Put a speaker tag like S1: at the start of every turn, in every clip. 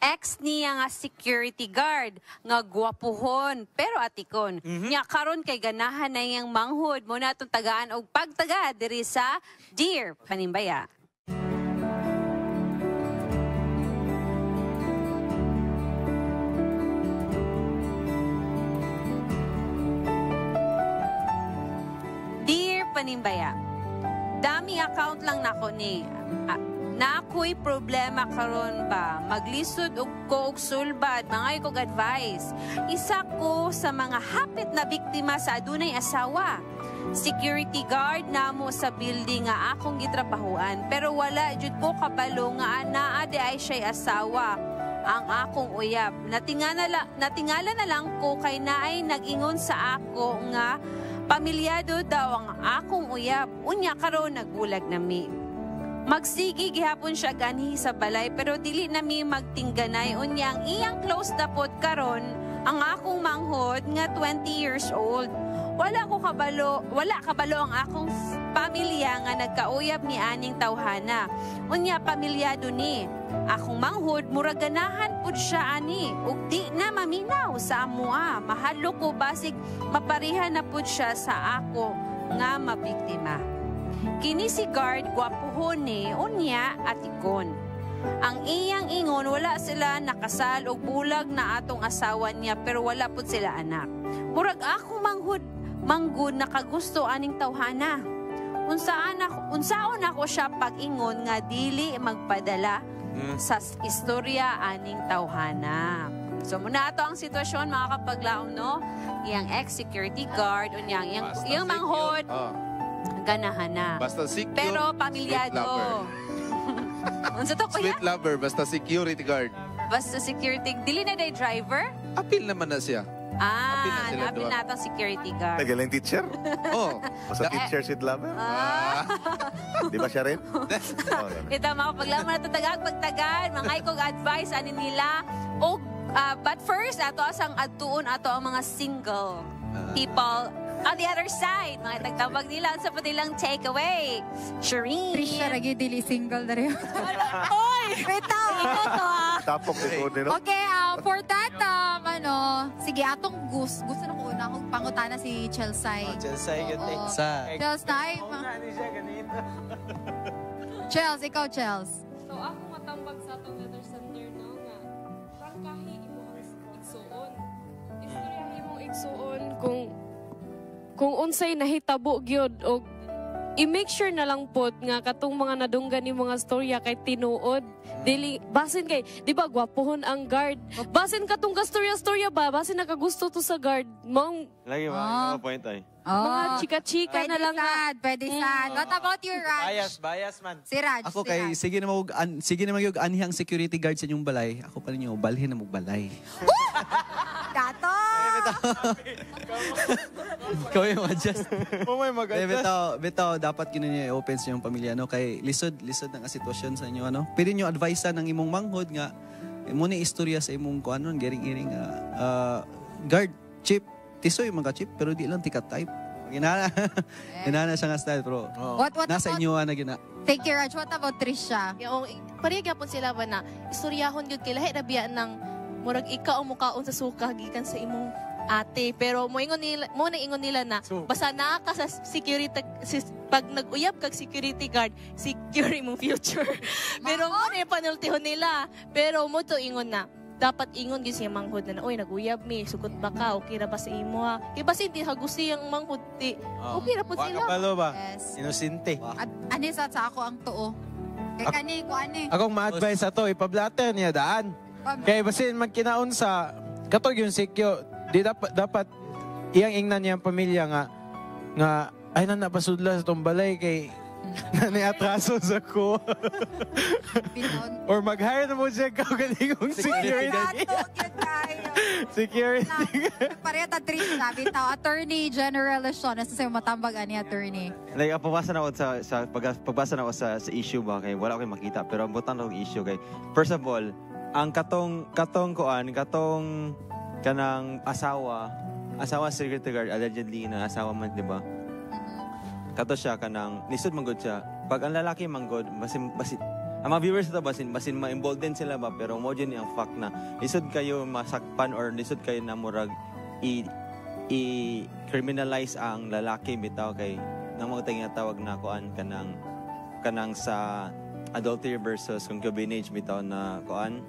S1: ex niya nga security guard nga gwapuhon pero atikon. Nya karon kay ganahan na iyang manghud mo na itong tagaan og pagtaga diri sa Dear Panimbaya. Dear Panimbaya, dami account lang nako ni. Na ako'y problema karon ba? Maglisod og ko og sulbad, mga ikog advice. Isa ko sa mga hapit na biktima sa adunay asawa. Security guard namo sa building nga akong gitrabahuan, pero wala jud ko kabalo nga anaa di ay siya'y asawa ang akong uyab. Natingala na lang ko kay naay nag-ingon sa ako nga pamilyado daw ang akong uyab. Unya karon nagbulag nami. Magsigi gihapon siya ganhi sa balay pero dili nami magtingganay unyang iyang close na pod karon ang akong manghod nga 20 years old. Wala kabalo ang akong pamilya nga nagkauyab ni aning tawhana. Unya pamilyado ni akong manghod murag ganahan pud siya ani ug di na maminaw sa amoa. Mahalo ko basig maparihan na pud siya sa ako nga mabiktima. Kini si guard gwapuhon ni unya atikon. Ang iyang ingon wala sila nakasal og bulag na atong asawa niya pero wala pud sila anak. Murag ako manggod nakagusto aning tawhana. Unsaon ako siya pag-ingon nga dili magpadala sa istorya aning tawhana. So muna ato ang sitwasyon mga kapaglaom no. Iyang ex-security guard unyang iyang manghod. Ganahan na.
S2: Basta secure,
S1: pero pamilyado. Unsa to kuya?
S2: Split lover, basta security guard.
S1: Basta security. Dili na day driver?
S2: Apil naman na siya.
S1: Napil na itong security guard.
S3: Nagaling teacher?
S2: Oo.
S3: Basta teacher si lover? Di ba siya rin?
S1: Ito mga paglaman na pagtagan, mga ikog advice, ano nila. But first, ato asang adtuon, ato ang mga single people on the other side. Mga tagtabag nila sa patilang takeaway. Shireen.
S4: Trisha, lagi dili single na rin.
S1: Oy! Wait na!
S3: Tapok ito nila.
S4: Okay, for that, sige, atong gusto na ko una akong pangutana si Chelsea.
S5: Chelsea, ganda.
S4: Chelsea, Chels, ikaw, Chels.
S6: So, ako matambag sa atong letter center no, nga prangkahi imong igsuon. Istoryahi imong igsuon kung unsay nahitabo gyud og i-make sure na lang pod nga katong mga nadunggan ni mga storya kay tinuod. Dili basin kay di ba gwapohon ang guard. Basin katong storya ba basin nakagusto to sa guard. Mong
S5: lagi ba point ay.
S6: Mga chika-chika na lang.
S4: Pwede sad. What about your Raj?
S5: Bias man.
S4: Si Raj.
S7: Ako kay sige na mag anhang security guard sa inyong balay. Ako pa ninyo balhin na magbalay.
S4: Dato!
S7: Ikaw yung adjust.
S5: May mag-adjust.
S7: Bitaw, dapat kinunyo i-open sa inyong pamilya. No? Kay lisod ng sitwasyon sa inyo. Ano? Pwede nyo advice ng imong manghod nga muna istorya sa imong kuanon, gering-gering guard, chip, tisoy mga chip, pero di lang tikat type. Ginana siya nga style, pero nasa inyo na gina.
S4: Thank you, Raj. What about Trisha?
S8: Yung parehagapon sila ba na istoryahon yun kay lahi rabiya ng murag ikaw ang mukaon sa suka gikan sa imong ate, pero mo na ingon nila na basta naa ka sa security pag nag-uyab kag security guard secure imong future. Pero mo na panultihon nila, pero mo to ingon na dapat ingon gyud siya manghod na oy nag-uyab mi sugot ba ka okay ra ba sa imo ha kay basta hindi hagusi ang manghod ti okay ra pud sila.
S5: Kapalo ba?
S4: Yes.
S5: Inosente.
S4: Ani sa ako ang tuo. Kay kani ko ani.
S5: Akong ma-advise ato ipablater niya daan. Kaya basin magkinaon sa katog yung sikyo, di dapat iyang ingnan niya ang pamilya nga ay na napasudla sa tong balay kay naniatraso sa ko. Or mag-hire na mo siya kaganingong security. Security.
S4: Pareha ta Trisha, bitaw Attorney General Lechon, nasa sa'yo matambag ani attorney.
S9: Like, pagbasa na ako pagbasa na ako sa issue ba kay wala ko makita pero ang butang ng issue kay first of all ang kanang asawa security guard allegedly na asawa man di ba? Kato siya kanang lisod manggod siya. Pag ang lalaki manggod basi ang mga viewers ito, basin ma-involved din sila ba, pero mo dyan ang fact na lisod kayo masakpan or lisod kayo na murag i-criminalize ang lalaki bitaw kay nang mga tinatawag na kuan kanang sa adultery versus concubinage bitaw na kuan.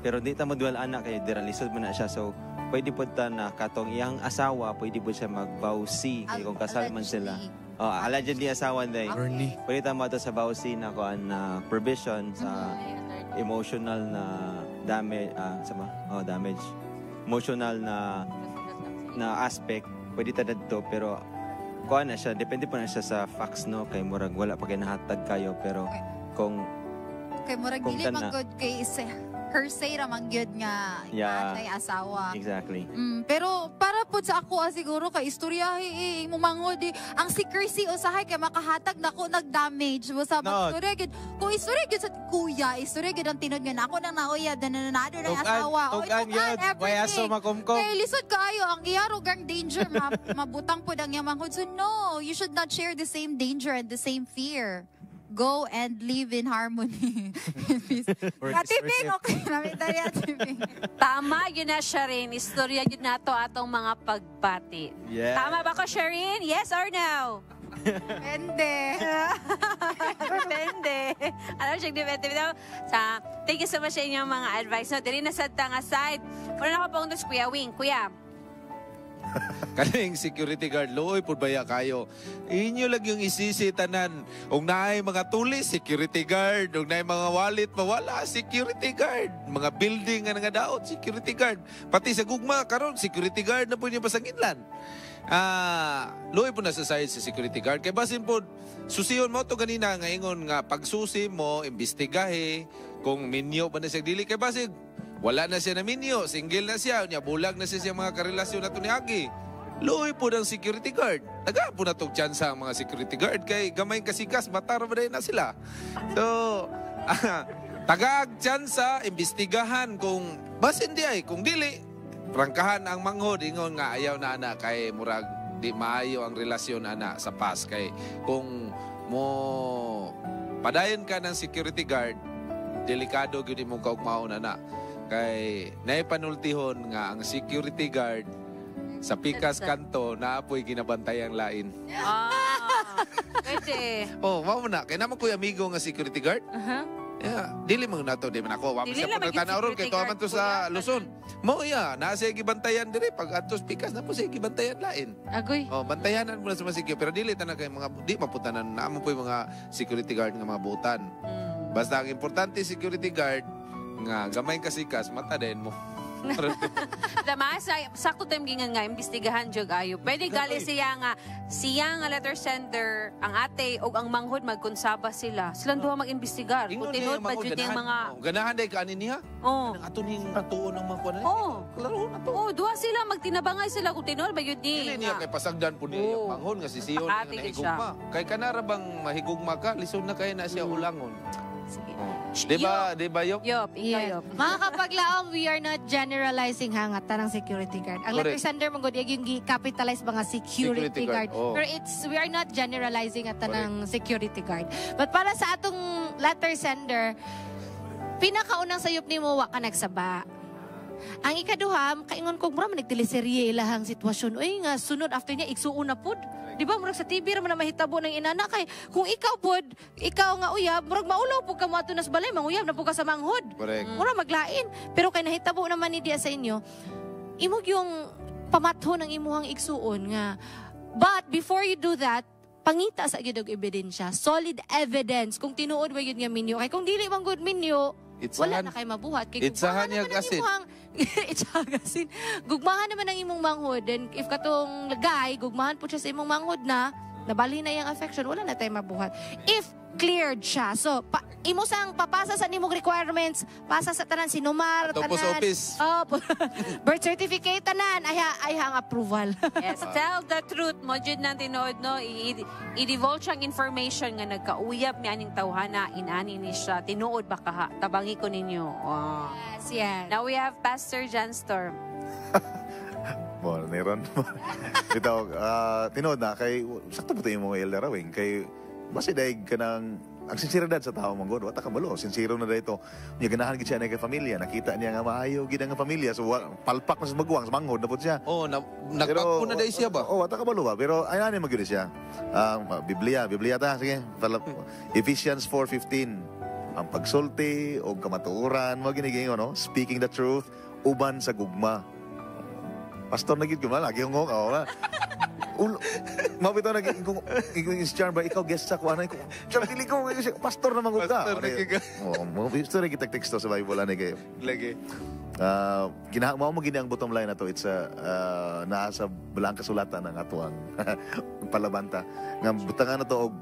S9: Pero di ta madual anak kay dira lisod man na siya, so pwede po ta na katong iyang asawa pwede po siya magbawsi kay kung kasal man sila. Allegedly asawa day. Pwede ta mo sa bawsi na kuan na provision sa emotional na damage damage. Emotional na aspect pwede ta dadto, pero kuan na siya, depende po na siya sa facts, no, kay murag wala pa kay nahatag kayo, pero kung
S4: murag dili magod kay her say ramang gyud nga atay asawa.
S9: Exactly.
S4: Pero para po sa ako siguro kay istoryahi mumangod ang secrecy usahay kay makahatag nako nag-damage mo sa istorya gyud. Kung istorya gyud sa kuya, istorya gyud ang tinod nga nako nang nauyab nanado na asawa.
S5: Tugan gyud, waya so makumkom.
S4: Kay lisod kaayo ang iyaro gang danger mabutang pud ang yamanghod. So no, you should not share the same danger and the same fear. Go and live in harmony. Atiping, okay. Namitari atiping.
S1: Tama, yun na, Sharin. Istorya yun na to atong mga pagbati.
S9: Yeah.
S1: Tama ba ko, Sharin? Yes or no?
S4: Depende.
S1: Depende. Alam siya, depende. Thank you so much sa inyong mga advice. No, dili na sa tang aside. Muna na ko pong dos, Kuya Wing. Kuya.
S2: Kaning security guard, looy po baya kayo. Inyo lang yung isisi tanan. Kung naay mga tulis, security guard. Kung naay mga wallet, mawala, security guard. Mga building nga nga daot, security guard. Pati sa gugma, karon security guard na po niya pasanginlan. Looy po na sa side sa security guard. Kaya basin po, susiyon mo to ganina, ngayon nga pagsusi mo, imbestigahe, kung minyo ba na siya dili. Kaya basin, wala na siya na minyo, single na siya, niya bulag na siya mga karelasyon na ito ni Agi. Luoy po ng security guard. Taga po na itong chance ang mga security guard kay gamay kasikas, matar ba na sila. So, tagag chance, imbestigahan kung bas hindi ay, kung dili, prangkahan ang manghod, ingon nga ayaw na anak kay murag di maayo ang relasyon anak sa past. Kay kung mo padayon ka ng security guard, delikado gyud imong kaugmaon anak. Kay naipanultihon nga ang security guard sa pikas kanto naapoy ginabantayang lain.
S1: Pwede.
S2: Mao na. Kaya naman ko'y amigo nga security guard. Yeah, dili mo na to, di man ako. Wala siya pagkatanaw ron, kaya tuwaman to sa Luzon. Mo nasa gibantayan dire, pag atos pikas na po siya gibantayan lain.
S1: Agoy.
S2: Bantayanan mo na sa mga security. Pero dili tanang kay mga, di maputanan, naamon po yung mga security guard nga mga butan. Basta ang importante security guard, nga gamay kasikas mata din mo.
S1: Sakto time gingan nga imbestigahan jud ayo. Pwede gali siya nga letter sender, ang ate o ang manghod magkonsaba sila. Silang duha mag-imbestigar. Kung tinod pa jud yung mga
S2: ganahan day kanin niya. Ato ning atuon ng mga kuan. Klaro na to.
S1: Duha sila magtinabangay sila kung tinod ba yun
S2: Dili niya kay pasagdan po niya yung manghod nga si Sion nga nahigugma. Kay kanara bang mahigugma ka, lisod na kay na siya ulangon. Diba, Yop?
S1: Yop.
S10: Mga kapaglaom, we are not generalizing hangat tanang security guard. Ang letter sender mong yung capitalize mga security guard. Pero we are not generalizing at tanang security guard. But para sa atong letter sender, pinakaunang sayop ni mo, waka nagsaba. Ang ikaduha, kaingon kong mura, managteleserye ilahang sitwasyon. Uy nga, sunod after niya, igsuon na pod. Di ba, murag sa TV raman na mahitabo ng inana kay kung ikaw pod, ikaw nga uyab, murag maulaw po ka mo ato nas balay, manguyab na po ka sa manghod. Murag maglain. Pero kay nahitabo naman ni diya sa inyo, imog yung pamatho ng imuhang igsuon nga. But before you do that, pangita sa gyud og ebidensya, solid evidence kung tinuod ba yun nga minyo. Kay kung dili man good minyo, wala na kay mabuhat. Kay
S2: itsahan niya asin.
S10: Itsahan gugmahan naman ang imong manghod. And if katong lagay, gugmahan po siya sa imong manghod na, nabali na yung affection, wala na tayo mabuhat. If cleared siya. So, imo sang papasa sa nimong requirements, pasa sa tanan sinumar,
S2: tanan. Atopos office.
S10: Birth certificate, tanan, ay hang approval.
S1: Yes, tell the truth. Mojud na tinood, no? I-divulge ang information nga nagkauyab ni aning tawhana, inani ni siya. Tinuod ba kaha? Tabangi ko ninyo.
S10: Yes.
S1: Now we have Pastor John Storm.
S3: Mo, Neron. Ito, tinood na, kay, sakto po tayo yung mga elder awing, kay, basi daig ka ng ang sinseridad sa tao mong God, wata ka balo, sincero na dito. Niya ganahan gid siya na kay pamilya, nakita niya nga maayo gid nga pamilya, so palpak na sa magwang, sa manghod na po siya.
S2: Nagpakpo na dahil siya ba?
S3: Wata ka balo ba? Pero ayun ni magyud siya. Biblia ta, sige. Ephesians 4:15. Ang pagsulti o kamatuoran, mo ginigingon, no? Speaking the truth, uban sa gugma. Pastor na gid ko lagi ngong na. Mabito na kung Char ba ikaw guest sa kuana ko. Char dili ko pastor na mangud ka. Mo history kita teksto sa Bible ani kay. Lagi. Mao mo gini ang bottom line na to. It's naa sa belang kasulatan ng atuang palabanta. Nga butangan na to og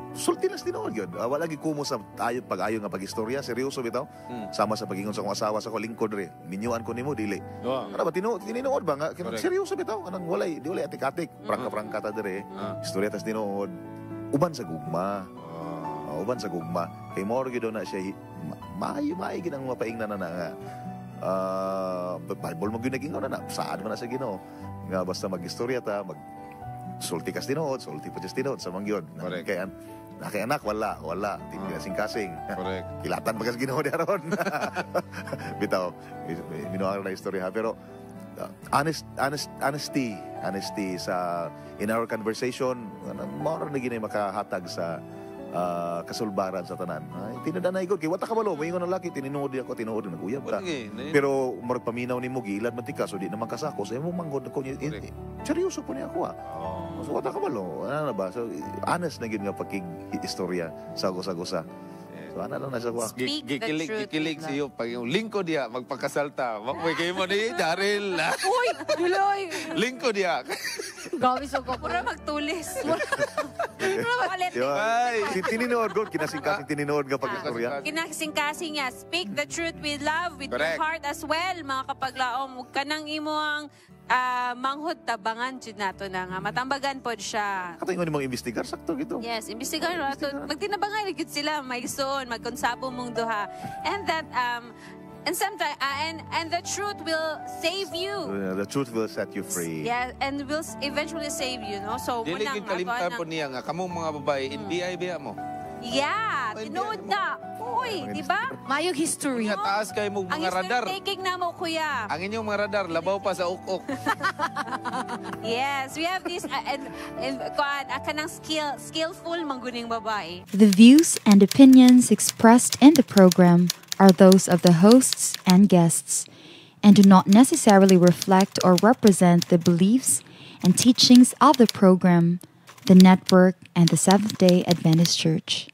S3: sulti nas tinuod yun. Wala gi kumo sa pag-ayo nga pag-istorya. Seryoso bitaw. Sama sa pagingon sa akong asawa sa ko lingkod re. Minyuan ko nimo dili. Ano ba tinuod ba nga? Seryoso bitaw kanang walay atik-atik. Prangka-prangka ta dire. Istorya tas tinuod. Uban sa gugma. Uban sa gugma. Kay more gid na siya maayo gid ang mapaingnan na nga. Bible mo gyud nagingon na saad man na sa Ginoo. Nga basta mag-istorya ta, sulti kas tinuod, sulti pa tinuod sa mangyod. Kay anak wala kasing-kasing. Correct. Kilatan pa kasi Ginoo diaron. Bitaw, minuang na istorya pero honesty sa in our conversation, mao na gini makahatag sa kasulbaran sa tanan. Tinadanay ko kay wata ka balo, moingon ang laki tinuod naguyab ka. Pero murag paminaw nimo gilad man tika so di naman kasako sa imong manggod ko niya. Seryoso po niya ako. So wata ka balo, ano na ba? So honest na gid nga pakig-istorya sa gusa-gusa. So ano lang na siya ko.
S2: Gikilig siyo pag yung lingko diya magpakasalta. Makoy kay mo ni Daryl.
S1: Uy, duloy.
S2: Lingko diya.
S1: Gawi so ko pura magtulis.
S3: Tininood God, kinasing-kasing tininood nga pag-istorya.
S1: Kinasing-kasing niya. Speak the truth with love, with your heart as well, mga kapaglaom. Huwag ka nang imo ang manghod tabangan jud nato na nga matambagan pod siya.
S3: Kato ingon nimong imbestigar sakto gito.
S1: Yes, imbestigar nato. Magtinabangan gid sila maigsoon, magkonsabo mong duha. And that and sometimes and the truth will save you.
S3: The truth will set you free.
S1: Yeah, and will eventually save you, no? So
S2: dili gid kalimtan po niya nga kamong mga babae NBI biya mo.
S1: Yeah, tinuod na. Uy, di ba?
S10: Mayong history.
S2: Nga taas kay mo mga radar.
S1: Ang history taking na mo, kuya.
S2: Ang inyong mga radar, labaw pa sa uk-uk.
S1: Yes, we have this, kanang skillful mangguning babae.
S11: The views and opinions expressed in the program are those of the hosts and guests, and do not necessarily reflect or represent the beliefs and teachings of the program, the network, and the Seventh-day Adventist Church.